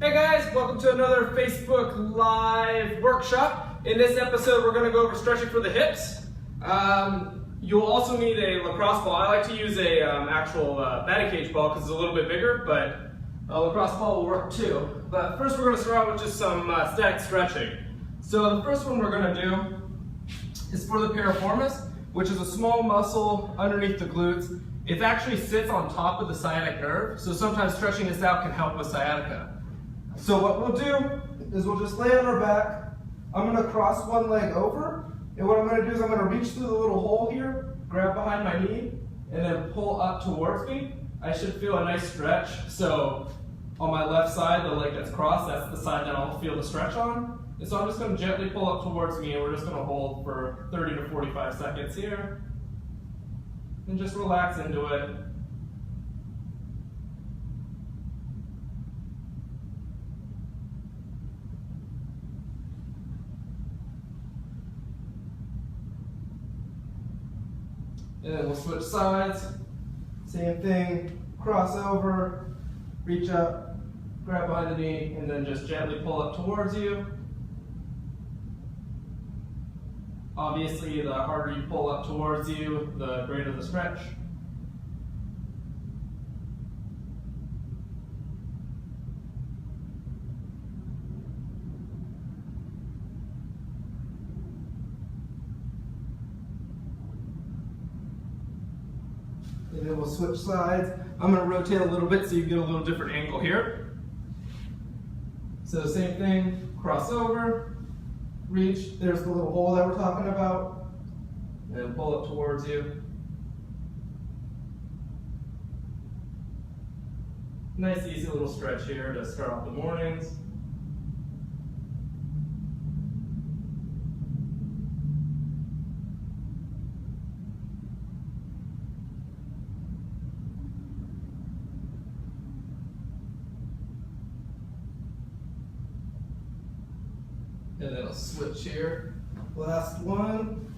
Hey guys, welcome to another Facebook Live workshop. In this episode, we're going to go over stretching for the hips. You'll also need a lacrosse ball. I like to use a actual batting cage ball because it's a little bit bigger, but a lacrosse ball will work too. But first, we're going to start out with just some static stretching. So the first one we're going to do is for the piriformis, which is a small muscle underneath the glutes. It actually sits on top of the sciatic nerve, so sometimes stretching this out can help with sciatica. So what we'll do is we'll just lay on our back. I'm going to cross one leg over, and what I'm going to do is I'm going to reach through the little hole here, grab behind my knee, and then pull up towards me. I should feel a nice stretch. So on my left side, the leg that's crossed, that's the side that I'll feel the stretch on. And so I'm just going to gently pull up towards me, and we're just going to hold for 30 to 45 seconds here. And just relax into it. And then we'll switch sides. Same thing, cross over, reach up, grab behind the knee, and then just gently pull up towards you. Obviously, the harder you pull up towards you, the greater the stretch. And then we'll switch sides. I'm going to rotate a little bit so you get a little different angle here. So same thing, cross over, reach, there's the little hole that we're talking about, and pull up towards you. Nice easy little stretch here to start off the mornings. And then I'll switch here. Last one.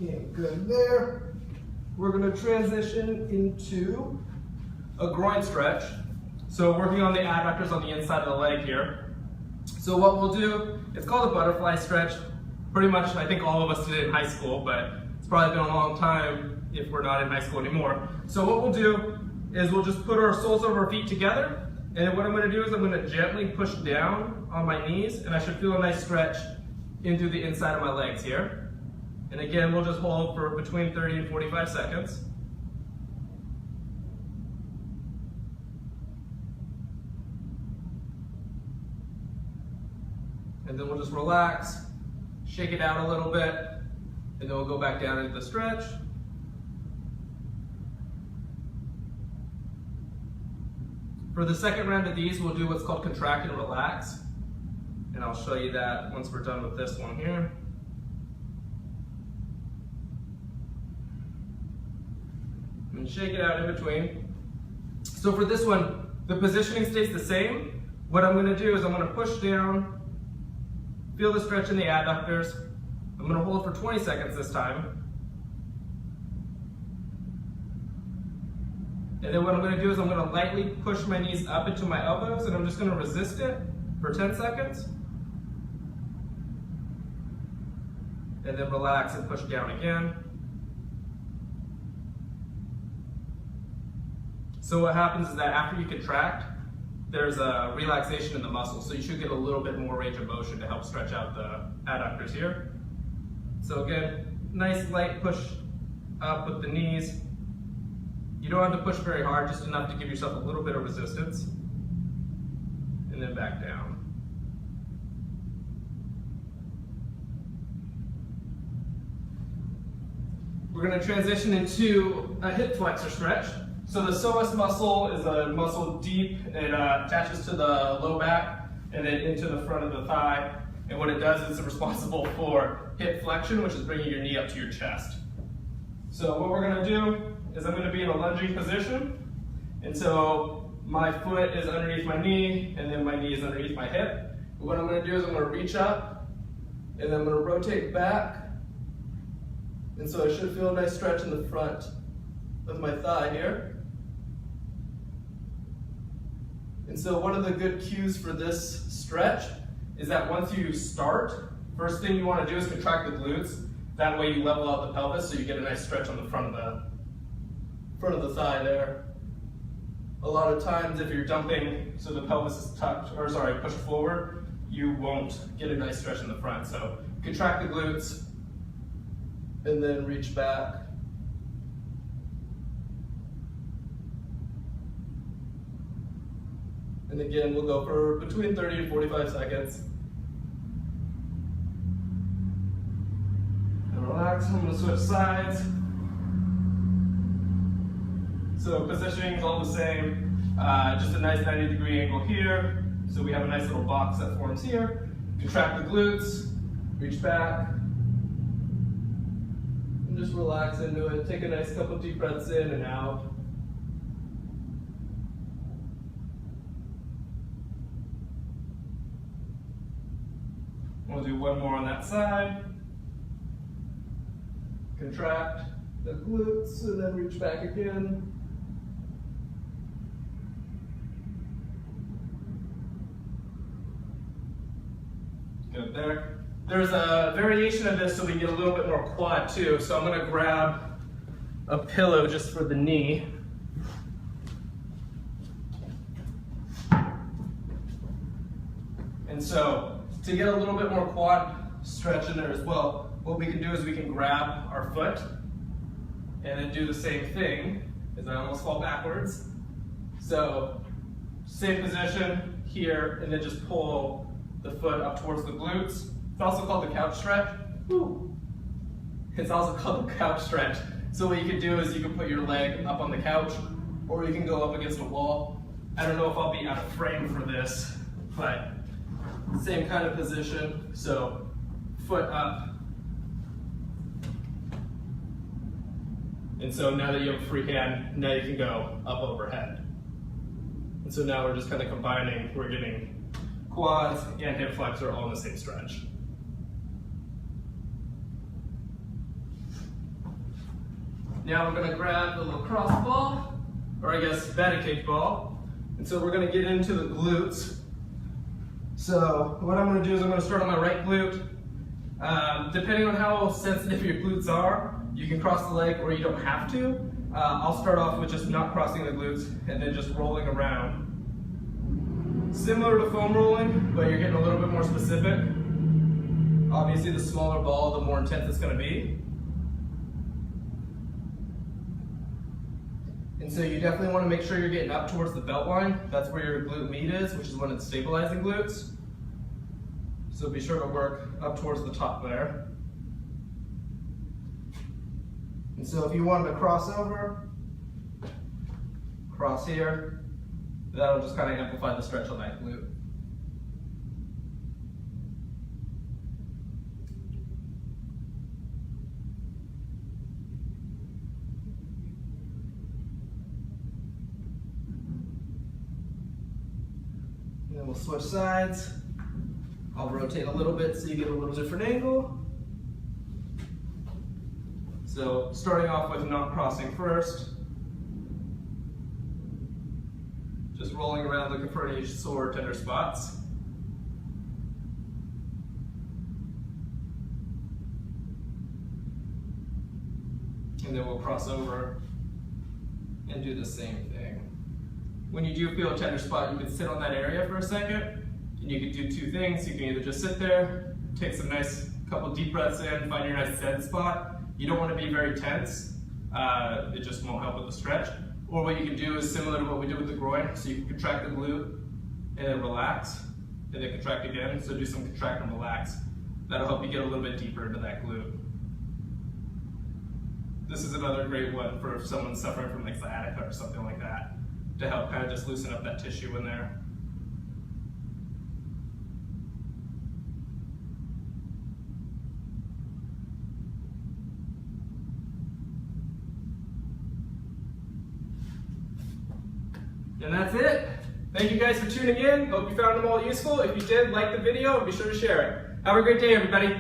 Okay, good there. We're going to transition into a groin stretch. So working on the adductors on the inside of the leg here. So what we'll do, it's called a butterfly stretch. Pretty much, I think all of us did it in high school, but it's probably been a long time if we're not in high school anymore. So what we'll do is we'll just put our soles of our feet together, and then what I'm going to do is I'm going to gently push down on my knees, and I should feel a nice stretch into the inside of my legs here. And again, we'll just hold for between 30 and 45 seconds. And then we'll just relax, shake it out a little bit, and then we'll go back down into the stretch. For the second round of these, we'll do what's called contract and relax. And I'll show you that once we're done with this one here. And shake it out in between. So for this one, the positioning stays the same. What I'm going to do is I'm going to push down, feel the stretch in the adductors. I'm going to hold for 20 seconds this time. And then what I'm going to do is I'm going to lightly push my knees up into my elbows, and I'm just going to resist it for 10 seconds. And then relax and push down again. So what happens is that after you contract, there's a relaxation in the muscle, so you should get a little bit more range of motion to help stretch out the adductors here. So again, nice light push up with the knees. You don't have to push very hard, just enough to give yourself a little bit of resistance. And then back down. We're going to transition into a hip flexor stretch. So the psoas muscle is a muscle deep. It attaches to the low back and then into the front of the thigh. And what it does is it's responsible for hip flexion, which is bringing your knee up to your chest. So what we're gonna do is I'm gonna be in a lunging position. And so my foot is underneath my knee, and then my knee is underneath my hip. But what I'm gonna do is I'm gonna reach up, and then I'm gonna rotate back. And so I should feel a nice stretch in the front of my thigh here. And so one of the good cues for this stretch is that once you start, first thing you want to do is contract the glutes. That way you level out the pelvis so you get a nice stretch on the front of the thigh there. A lot of times if you're dumping so the pelvis is pushed forward, you won't get a nice stretch in the front. So contract the glutes and then reach back. And again, we'll go for between 30 and 45 seconds. And relax, I'm gonna switch sides. So positioning is all the same, just a nice 90-degree angle here. So we have a nice little box that forms here. Contract the glutes, reach back, and just relax into it. Take a nice couple deep breaths in and out. We'll do one more on that side. Contract the glutes and then reach back again. Good there. There's a variation of this so we get a little bit more quad too. So I'm gonna grab a pillow just for the knee. And so to get a little bit more quad stretch in there as well, what we can do is we can grab our foot and then do the same thing as I almost fall backwards. So same position here and then just pull the foot up towards the glutes. It's also called the couch stretch. Woo. It's also called the couch stretch. So what you can do is you can put your leg up on the couch or you can go up against a wall. I don't know if I'll be out of frame for this, but same kind of position. So foot up. And so now that you have a free hand, now you can go up overhead. And so now we're just kind of combining, we're getting quads and hip flexor all in the same stretch. Now we're gonna grab the lacrosse ball, or I guess batting cage ball. And so we're gonna get into the glutes. So what I'm gonna do is I'm gonna start on my right glute. Depending on how sensitive your glutes are, you can cross the leg or you don't have to. I'll start off with just not crossing the glutes and then just rolling around. Similar to foam rolling, but you're getting a little bit more specific. Obviously the smaller ball, the more intense it's gonna be. And so you definitely wanna make sure you're getting up towards the belt line. That's where your glute med is, which is when it's stabilizing glutes. So be sure to work up towards the top there. And so if you wanted to cross over, cross here, that'll just kind of amplify the stretch on that glute. And then we'll switch sides. I'll rotate a little bit so you get a little different angle. So starting off with not crossing first. Just rolling around looking for any sore or tender spots. And then we'll cross over and do the same thing. When you do feel a tender spot, you can sit on that area for a second. And you can do two things. You can either just sit there, take some nice couple deep breaths in, find your nice zen spot. You don't want to be very tense. It just won't help with the stretch. Or what you can do is similar to what we did with the groin. So you can contract the glute and then relax, and then contract again. So do some contract and relax. That'll help you get a little bit deeper into that glute. This is another great one for if someone's suffering from like sciatica or something like that, to help kind of just loosen up that tissue in there. And that's it. Thank you guys for tuning in. Hope you found them all useful. If you did, like the video and be sure to share it. Have a great day, everybody.